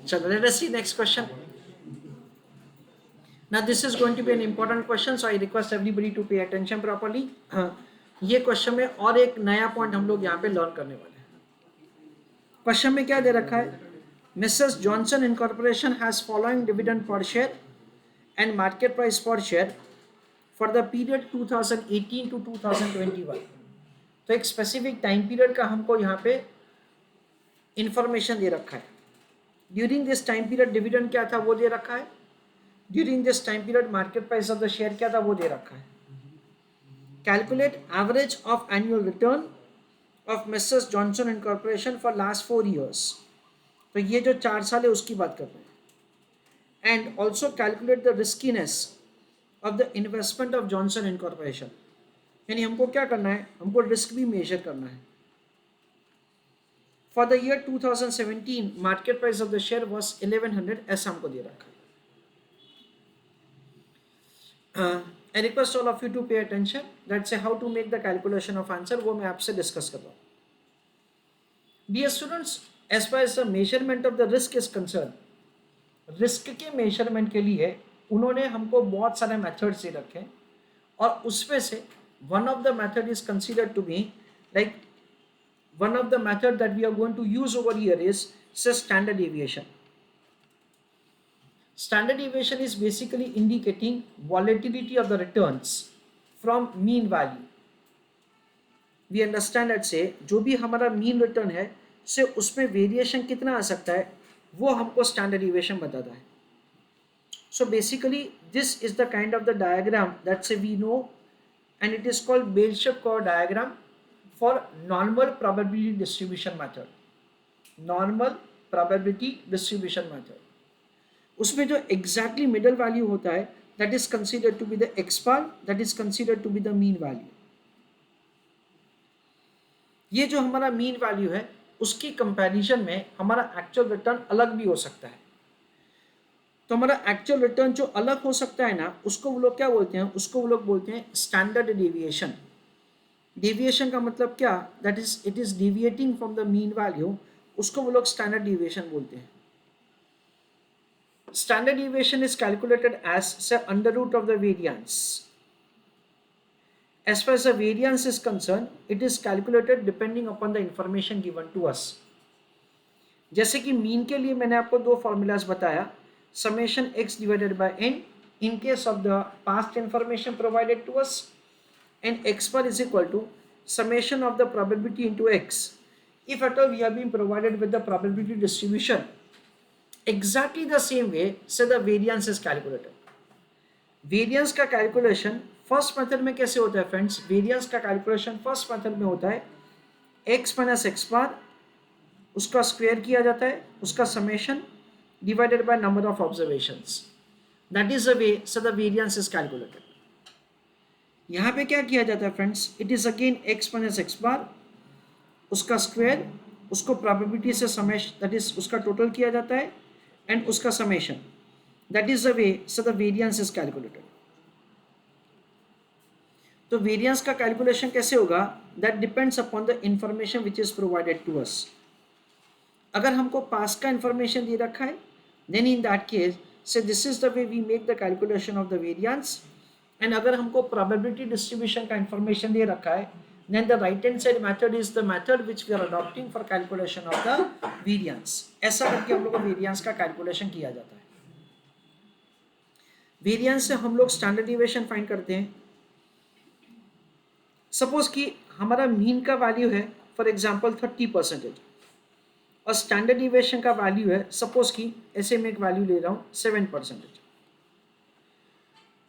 चलो, let us see next question. Now this is going to be an important question, so I request everybody to pay attention properly. ये question में और एक नया point हम लोग यहाँ पे लर्न करने वाले हैं. क्वेश्चन में क्या दे रखा है? Mrs Johnson incorporation has following dividend per share and market price per share for the period 2018 to 2021. तो एक स्पेसिफिक टाइम पीरियड का हमको यहाँ पे इंफॉर्मेशन दे रखा है. During this time period dividend क्या था वो दे रखा है. During this time period market price of the share क्या था वो दे रखा है. Calculate average of annual return of Mrs Johnson incorporation for last 4 years. तो ये जो 4 साल है उसकी बात कर रहे हैं. And also calculate the riskiness of the investment of Johnson incorporation. यानी हमको क्या करना है, हमको रिस्क भी मेजर करना है. For the year 2017 market price of the share was 1100, ऐसा हमको दे रखा है. I request all of you to pay attention. Let's say how to make the calculation of answer, वो मैं आपसे डिस्कस कर रहा हूँ. Dear students, as far as the measurement of the risk is concerned, risk के measurement के लिए उन्होंने हमको बहुत सारे मेथड्स दे रखे हैं और उसमें से one of the method is considered to be like one of the method that we are going to use over here is say standard deviation. Standard deviation is basically indicating volatility of the returns from mean value. We understand that say जो भी हमारा mean return है से उसमें variation कितना आ सकता है वो हमको standard deviation बताता है. So basically this is the kind of the diagram that say we know, and it is called bell-shaped curve diagram for normal probability distribution method. Normal probability distribution method. उसमें जो exactly middle value होता है that is considered to be the x bar, that is considered to be the mean value. ये जो हमारा mean value है उसकी comparison में हमारा एक्चुअल रिटर्न अलग भी हो सकता है. तो हमारा एक्चुअल रिटर्न जो अलग हो सकता है ना उसको वो लोग क्या बोलते हैं, उसको वो लोग बोलते हैं स्टैंडर्ड डेविएशन. डेविएशन का मतलब क्या, that is it is deviating from the mean value, उसको वो लोग स्टैंडर्ड डेविएशन बोलते हैं. Standard deviation is calculated as से under root of the variance. As far as the variance is concerned, it is calculated depending upon the information given to us. जैसे कि mean के लिए मैंने आपको दो फॉर्मूलाज बताया, summation x divided by n in case of the past information provided to us, and x bar is equal to summation of the probability into x if at all we have been provided with the probability distribution. Exactly the same way say the variance is calculated. Variance का calculation first method में कैसे होता है friends, variance का calculation first method में होता है x minus x bar, उसका स्क्वायर किया जाता है, उसका summation divided by number of observations. That is the way so the variance is calculated. यहाँ पे क्या किया जाता है friends, it is again x minus x bar, उसका स्क्वायर, उसको प्रोबेबिलिटी से समेशन दैट इज उसका टोटल किया जाता है एंड उसका summation. That is the way so the variance is calculated. तो वेरिएंस का कैलकुलेशन कैसे होगा, that depends upon the information which is provided to us. अगर हमको पास का इंफॉर्मेशन दे रखा है देन इन दैट केस से this is the way we make the calculation of the variance. And अगर हमको प्रोबेबिलिटी डिस्ट्रीब्यूशन का इंफॉर्मेशन दे रखा है then the right hand side method is the method which we are adopting for calculation of the variance. ऐसा करके हम लोग को वेरिएंस का कैलकुलेशन किया जाता है. वेरिएंस से हम लोग स्टैंडर्ड डेविएशन फाइंड करते हैं. सपोज कि हमारा मीन का वैल्यू है फॉर एग्जांपल 30% और स्टैंडर्ड डेविएशन का वैल्यू है सपोज कि ऐसे में एक वैल्यू ले रहा हूँ 7%.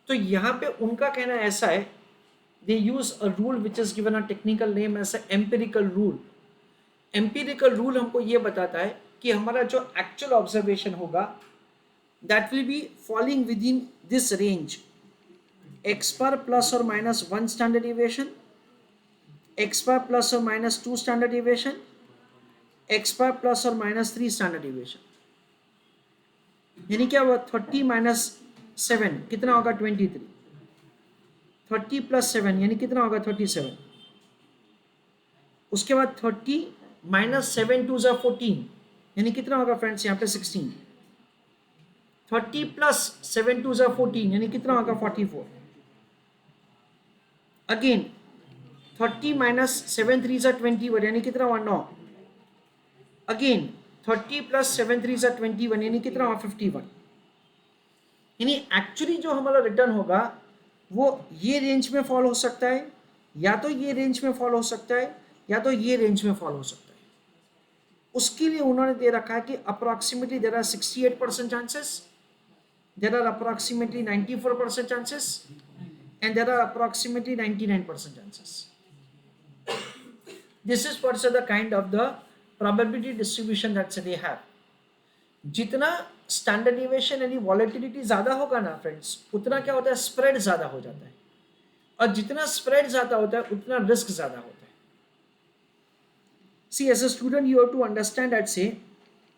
तो यहाँ पे उनका कहना ऐसा है, they use a rule which is given a technical name as a empirical rule. Empirical rule हमको ये बताता है कि हमारा जो एक्चुअल ऑब्जर्वेशन होगा that will be falling within this range, x bar plus or minus 1 standard deviation, x bar plus or minus 2 standard deviation, x bar plus or minus 3 standard deviation. यानी क्या हुआ, 30 minus 7 कितना होगा 23, 30 plus 7 यानी कितना होगा 37. उसके बाद 30 minus 7 2 14 यानी कितना होगा फ्रेंड्स यहाँ पे 16. 30 प्लस 7 2 ज़ा 14 यानी कितना होगा 44। अगेन 30 माइनस 7 3 ज़ा 21 यानी कितना हुआ 9। अगेन 30 प्लस 7 3 ज़ा 21 यानी कितना हुआ 51। यानी एक्चुअली जो हमारा रिटर्न होगा वो ये रेंज में फॉल हो सकता है, या तो ये रेंज में फॉल हो सकता है, या तो ये रेंज में फॉल हो सकता है। उसके लिए उन्होंने दे रखा है कि approximately there are 68% chances, there are approximately 94% chances, and there are approximately 99% chances. This is what's the kind of the probability distribution that they have. जितना स्टैंडर्ड डिविएशन यानी वॉलेटिलिटी ज्यादा होगा ना फ्रेंड्स, उतना क्या होता है स्प्रेड ज्यादा हो जाता है, और जितना स्प्रेड ज्यादा होता है उतना रिस्क ज्यादा होता है। See as a student you have to understand that say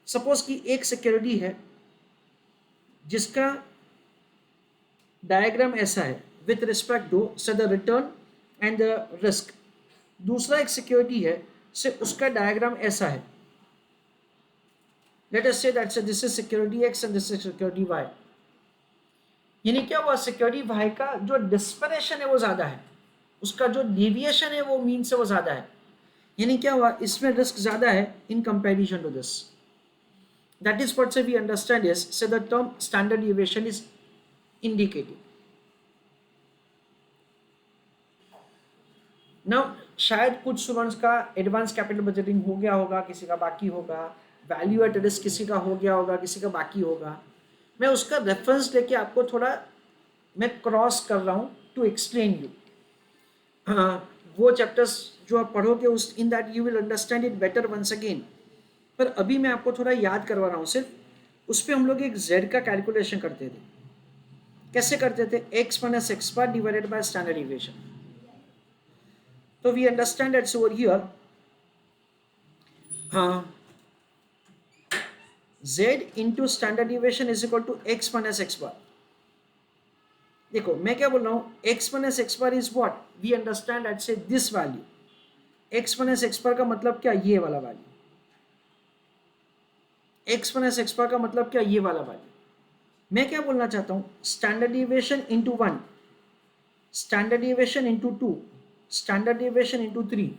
suppose कि एक सिक्योरिटी है जिसका डायग्राम ऐसा है with respect to say the return and the risk. दूसरा एक सिक्योरिटी है से उसका डायग्राम ऐसा है, let us say that this is security X and this is security Y. यानी क्या हुआ सिक्योरिटी वाई का जो डिस्पेरेशन है वो ज्यादा है, उसका जो डेविएशन है वो मीन से वो ज्यादा है। यानी क्या हुआ इसमें रिस्क ज्यादा है in comparison to this. That is what we understand is say the term standard deviation is indicative. Now शायद कुछ स्टूडेंट्स का एडवांस कैपिटल बजटिंग हो गया होगा, किसी का बाकी होगा, वैल्यू एट रिस्क किसी का हो गया होगा, किसी का बाकी होगा। मैं उसका रेफरेंस लेके आपको थोड़ा मैं क्रॉस कर रहा हूँ टू एक्सप्लेन यू। वो चैप्टर्स जो आप पढ़ोगे उस in that you will understand it better once again. पर अभी मैं आपको थोड़ा याद करवा रहा हूँ सिर्फ। उस पर हम लोग एक जेड का कैलकुलेशन करते थे। कैसे करते थे? X minus x bar divided by standard deviation. So we understand that over here z into standard deviation is equal to x minus x bar। देखो मैं क्या बोल रहा हूँ, x minus x bar is what we understand at say this value। x minus x bar का मतलब क्या? ये वाला value. x minus x bar का मतलब क्या? ये वाला वैल्यू। मैं क्या बोलना चाहता हूँ, standard deviation into 1, standard deviation into 2, standard deviation into 3।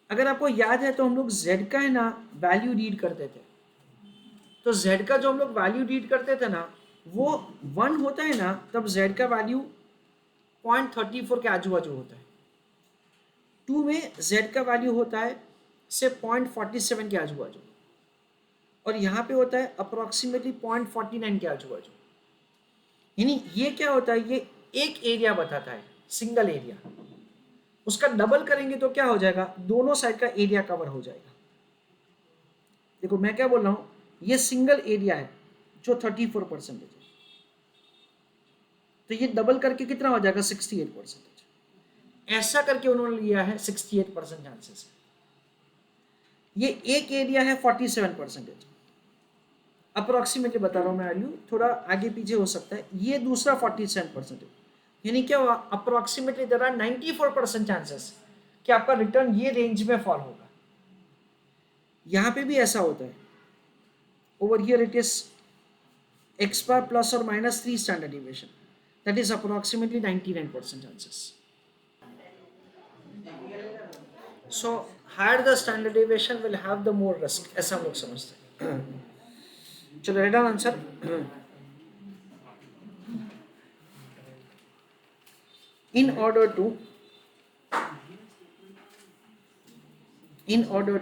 अगर आपको याद है तो हम लोग z का है ना वैल्यू रीड करते थे। तो z का जो हम लोग वैल्यू रीड करते थे ना वो 1 होता है ना, तब z का वैल्यू 0.34 के आजू बाजू होता है। 2 में z का वैल्यू होता है से 0.47 के आजू बाजू, और यहाँ पे होता है अप्रोक्सीमेटली 0.49 के आजू बाजू। यानी ये क्या होता है, ये एक एरिया बताता है, सिंगल एरिया। उसका डबल करेंगे तो क्या हो जाएगा, दोनों साइड का एरिया कवर हो जाएगा। देखो मैं क्या बोल रहा हूँ, ये सिंगल एरिया है जो 34% है, तो ये डबल करके कितना हो जाएगा 68%। ऐसा करके उन्होंने लिया है 68% चांसेस। ये एक एरिया है 47%, अप्रोक्सीमेटली बता रहा हूँ मैं वैल्यू, थोड़ा आगे पीछे हो सकता है। ये दूसरा 47%, यानी क्या हुआ अप्रोक्सीमेटली देयर आर 94% चांसेस कि आपका रिटर्न ये रेंज में फॉल होगा। यहाँ पे भी ऐसा होता है। Over here it is x bar plus or minus 3 standard deviation, that is approximately 99% chances. So higher the standard deviation will have the more risk, ऐसा हम लोग समझते हैं। चलो red answer. in order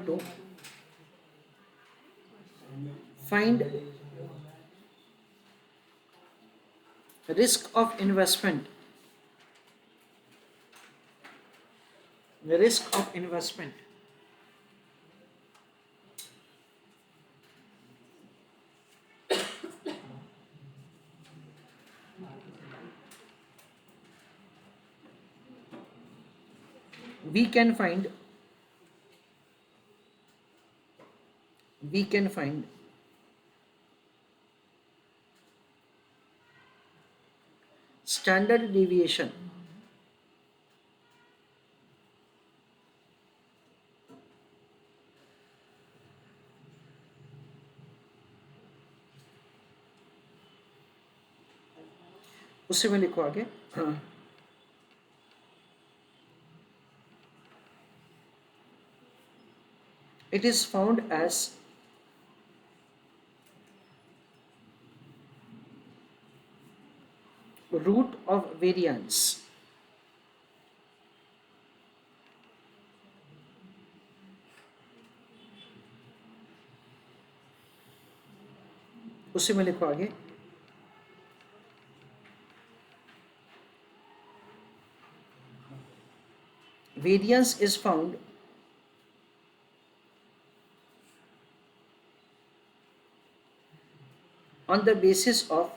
to find risk of investment, we can find standard deviation उसी में लिखो आगे। हाँ, it is found as root of variance उसी में लिखो आगे। Variance is found on the basis of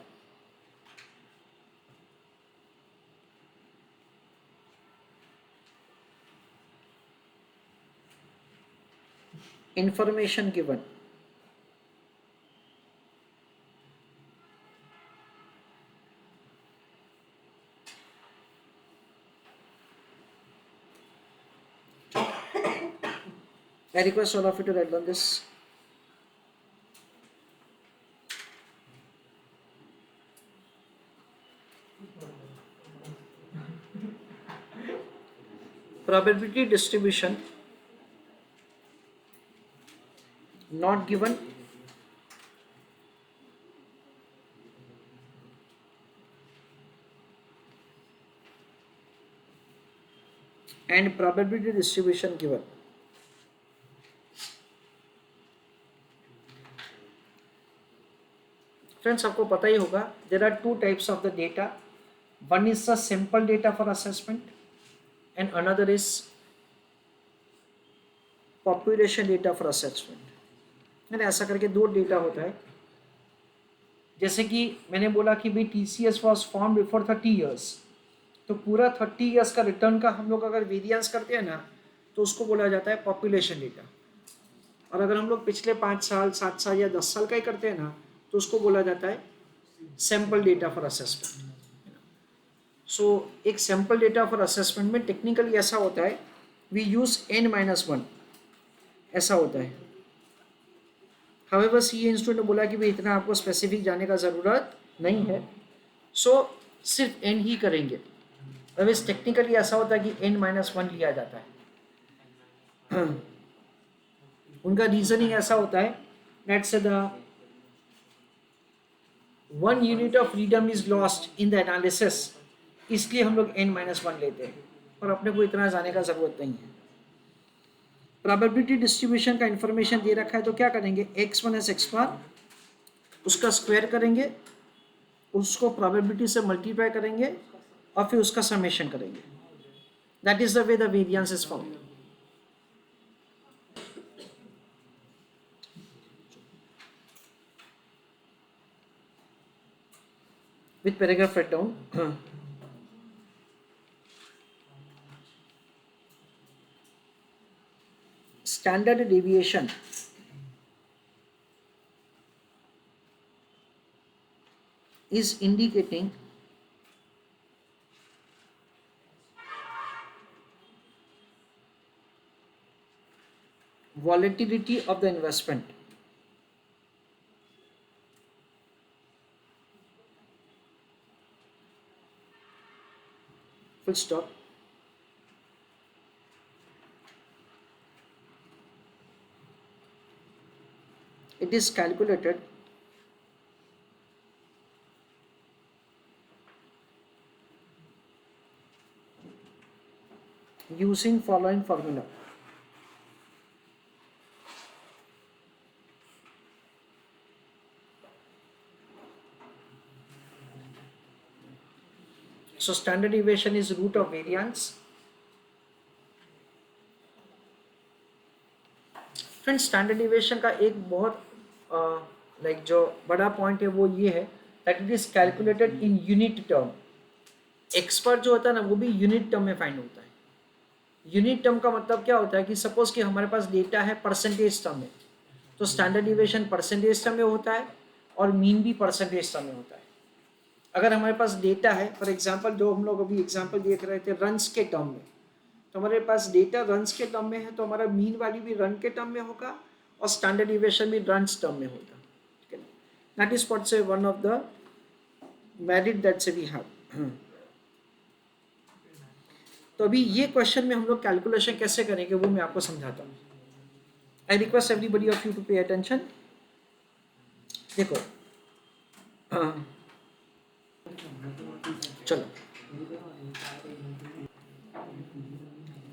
information given. I request all of you to write down this. Probability distribution not given and probability distribution given. Friends, आपको पता ही होगा, there are two types of the data. One is the simple data for assessment and another is population data for assessment. मैंने ऐसा करके दो data होता है। जैसे कि मैंने बोला कि भाई TCS was formed before 30 years, तो पूरा 30 years का रिटर्न का हम लोग अगर वेरिएंस करते हैं ना, तो उसको बोला जाता है पॉपुलेशन डेटा। और अगर हम लोग पिछले 5 साल 7 साल या 10 साल का ही करते हैं ना, तो उसको बोला जाता है सैम्पल डेटा फॉर असेसमेंट। सो एक सैम्पल डेटा फॉर असेसमेंट में टेक्निकली ऐसा होता है, वी यूज n-1 ऐसा होता है। हाउएवर सीए इंस्टीट्यूट ने बोला कि भाई इतना आपको स्पेसिफिक जाने का ज़रूरत नहीं है, सो सिर्फ n ही करेंगे। अदरवाइज टेक्निकली ऐसा होता है कि n-1 लिया जाता है। उनका रीजनिंग ऐसा होता है, let's say the 1 unit of freedom is lost in the analysis, इसलिए हम लोग n-1 लेते हैं, और अपने को इतना जाने का ज़रूरत नहीं है। प्रोबेबिलिटी डिस्ट्रीब्यूशन का इन्फॉर्मेशन दे रखा है, तो क्या करेंगे, x1 एस एक्स बार, उसका स्क्वायर करेंगे, उसको प्रोबेबिलिटी से मल्टीप्लाई करेंगे और फिर उसका समेशन करेंगे। That is the way the variance is found. with paragraph write down. Standard deviation is indicating volatility of the investment. Full stop. It is calculated using following formula. So standard deviation is root of variance. Friends, standard deviation का एक बहुत जो बड़ा point है वो ये है that it is calculated in unit term. Expert जो होता है ना, वो भी यूनिट टर्म में फाइंड होता है। यूनिट टर्म का मतलब क्या होता है कि सपोज कि हमारे पास डेटा है परसेंटेज टर्म में, तो स्टैंडर्ड डिविएशन परसेंटेज टर्म में होता है और मीन भी परसेंटेज टर्म में होता है। अगर हमारे पास डेटा है, फॉर एग्जांपल जो हम लोग अभी एग्जांपल देख रहे थे रन्स के टर्म में, तो हमारे पास डेटा रन्स के टर्म में है, तो हमारा मीन वैल्यू भी रन के टर्म में होगा और स्टैंडर्ड डिविएशन भी रन्स टर्म में होगा। ठीक है, दैट इज व्हाट से one of the merit that से वी हैव। तो अभी ये क्वेश्चन में हम लोग कैलकुलेशन कैसे करेंगे वो मैं आपको समझाता हूँ. I request everybody of you to pay attention. देखो चलो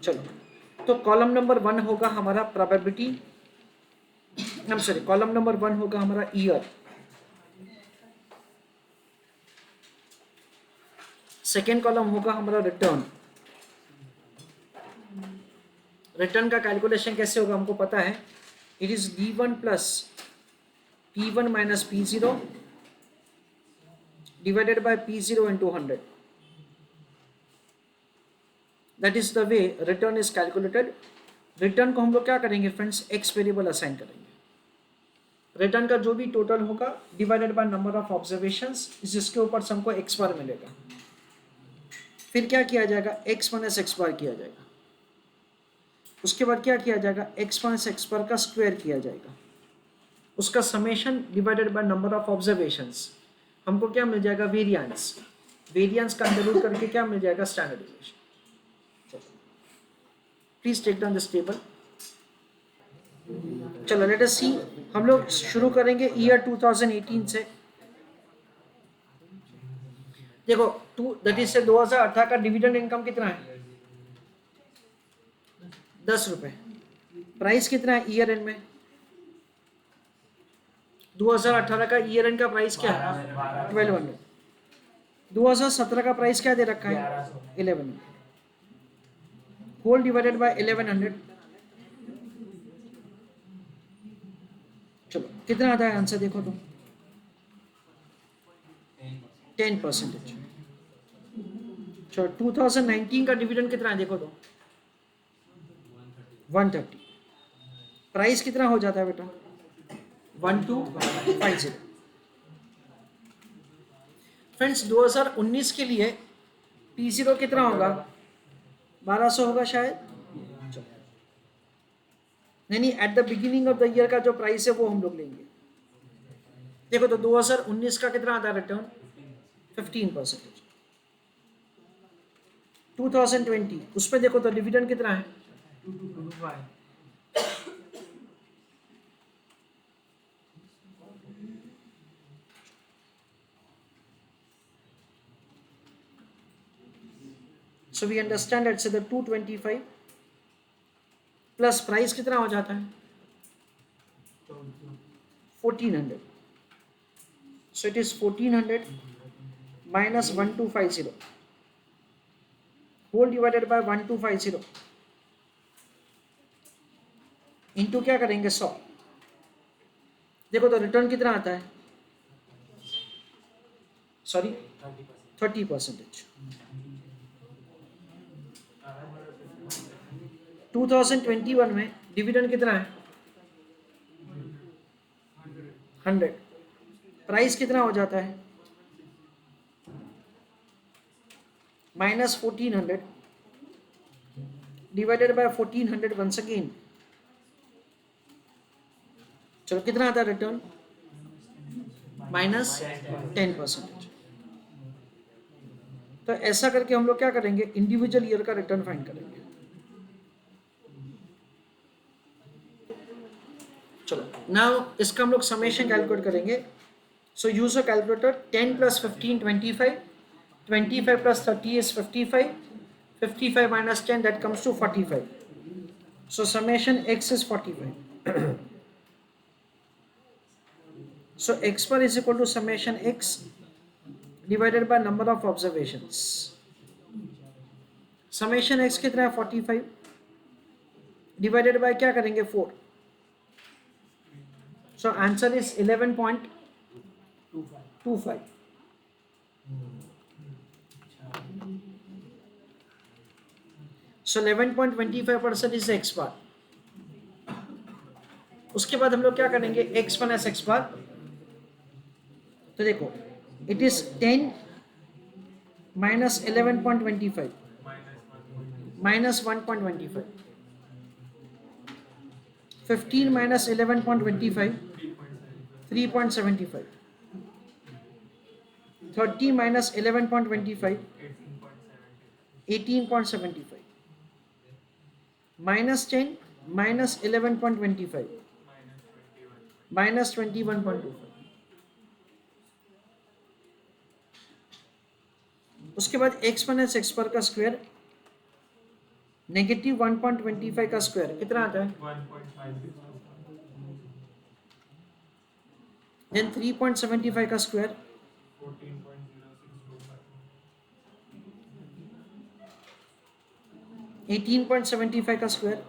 चलो, तो कॉलम नंबर 1 होगा हमारा probability, I am sorry, column number 1 होगा हमारा ईयर, सेकेंड कॉलम होगा हमारा रिटर्न. रिटर्न का कैलकुलेशन कैसे होगा हमको पता है. It is D1 plus P1 minus P0 divided by P0 into 100. That is the way return is calculated. Return को हम लोग क्या करेंगे फ्रेंड्स, एक्स वेरिएबल असाइन करेंगे. रिटर्न का जो भी टोटल होगा divided by number of observations, जिसके ऊपर से हमको एक्स बार मिलेगा. फिर क्या किया जाएगा, एक्स माइनस एक्स बार किया जाएगा. उसके बाद क्या किया जाएगा, एक्स माइनस एक्स बार का स्क्वायर किया जाएगा. उसका summation divided by number of observations, हमको क्या मिल जाएगा, वेरिएंस. वेरिएंस का अंडररूट करके क्या मिल जाएगा, standardisation. Please take down this table. चलो लेट अस सी. हम लोग शुरू करेंगे ईयर 2018 से. देखो दैट इज से 2018 का डिविडेंड इनकम कितना है, 10 रुपए. प्राइस कितना है ईयर एंड में, 2018 का ईयर एंड का प्राइस क्या है, 1200. 2017 का प्राइस क्या दे रखा है, 1100. Whole divided by 1100. चलो कितना आता है आंसर, देखो तो 10%. चलो 2019 का डिविडेंड कितना है, देखो तो 130. प्राइस कितना हो जाता है बेटा, 1250. फ्रेंड्स 2019 के लिए P0 कितना होगा, 1200 होगा शायद. नहीं, at the beginning of the year का जो प्राइस है वो हम लोग लेंगे. देखो तो 2019 का कितना आता है रिटर्न, 15%. 2020 उसमें देखो तो डिविडेंड कितना है, 'So we understand let's say the 225 plus price कितना हो जाता है, 1400. So it is 1400 minus 1250 whole divided by 1250 into क्या करेंगे 100. देखो तो रिटर्न कितना आता है, सॉरी 30%. 2021 में डिविडेंड कितना है, 100. प्राइस कितना हो जाता है, minus 1400 divided by 1400 once again. चलो कितना आता है रिटर्न, माइनस 10%. तो ऐसा करके हम लोग क्या करेंगे, इंडिविजुअल ईयर का रिटर्न फाइंड करेंगे. चलो नाउ इसका हम लोग समेशन कैलकुलेट करेंगे. So use a calculator. 10 plus 15 25, 25 plus 30 is 55, 55 minus 10 that comes to 45. So summation x is 45. So x bar is equal to summation x divided by number of observations. Summation x कितना है, 45 divided by क्या करेंगे, 4. So answer is 11.25. So 11.25% is x bar. उसके बाद हम लोग क्या करेंगे, x माइनस x बार. तो देखो it is 10 minus 11.25 minus 1.25, 15 minus 11.25 3.75. 30 minus 11.25, 18.75, minus 10 minus 11.25, minus 21.25. उसके बाद x माइनस एक्स पर का स्क्वायर नेगेटिव 1.25 का स्क्वायर कितना आता है? 3.75 का स्क्वायर 18.75 का स्क्वायर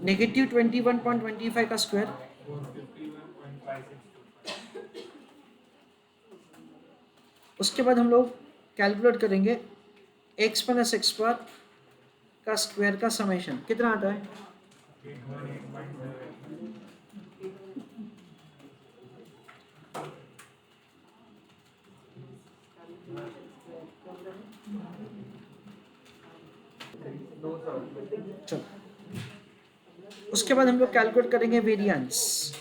नेगेटिव 21.25 का स्क्वायर उसके बाद हम लोग कैलकुलेट करेंगे x माइनस एक्स पर का स्क्वायर का समेशन कितना आता है? चलो उसके बाद हम लोग कैलकुलेट करेंगे variance.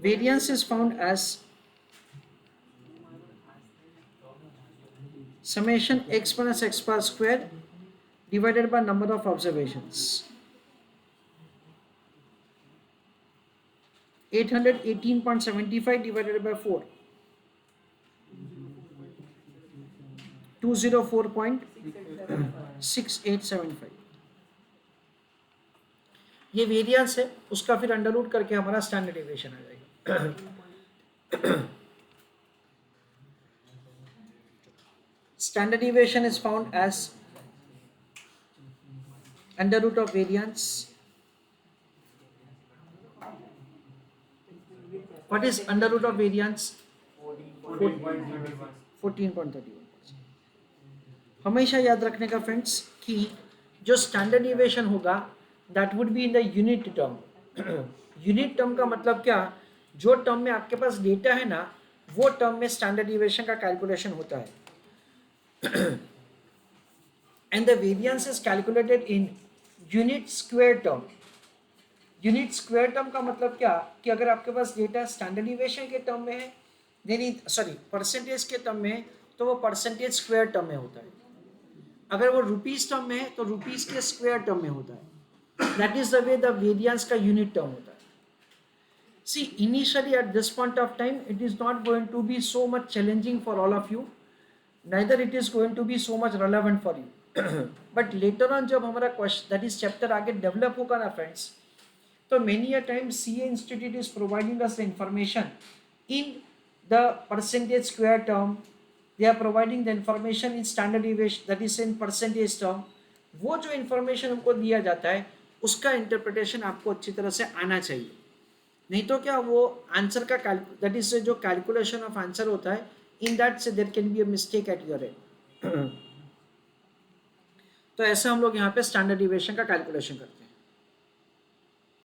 Variance is found as summation x minus x bar square divided by number of observations. 818.75 divided by 4. 204.6875. ये वेरिएंस है, उसका फिर अंडर रूट करके हमारा स्टैंडर्ड डेविएशन आ जाएगा. Standard deviation is found as under root of variance. What is under root of variance? 14.31. हमेशा याद रखने का फ्रेंड्स कि जो स्टैंडर्ड डेविएशन होगा that would be in the unit term. Unit term का मतलब क्या? जो टर्म में आपके पास डेटा है ना, वो टर्म में स्टैंडर्ड डेविएशन का कैलकुलेशन होता है. And the variance is calculated in unit square term. Unit square term का मतलब क्या कि अगर आपके पास डेटा स्टैंडर्ड डेविएशन के टर्म में है, परसेंटेज के टर्म में है, तो वो परसेंटेज स्क्वायर टर्म में होता है. अगर वो रुपीस टर्म में है तो रुपीस के स्क्वायर टर्म में होता है. That is the way the variance का यूनिट टर्म होता है. See, initially at this point of time, it is not going to be so much challenging for all of you. Neither it is going to be so much relevant for you. But later on, जब हमारा question that is chapter आगे develop होगा ना friends, तो many a time CA Institute is providing us the information in the percentage square term. They are providing the information in standard deviation, that is in percentage term. वो जो information हमको दिया जाता है, उसका interpretation आपको अच्छी तरह से आना चाहिए. नहीं तो क्या वो आंसर का दैट इज जो कैलकुलेशन ऑफ आंसर होता है, इन दैट से there can be a mistake at your end. तो ऐसा हम लोग यहाँ पे स्टैंडर्ड डेविएशन का कैलकुलेशन करते हैं.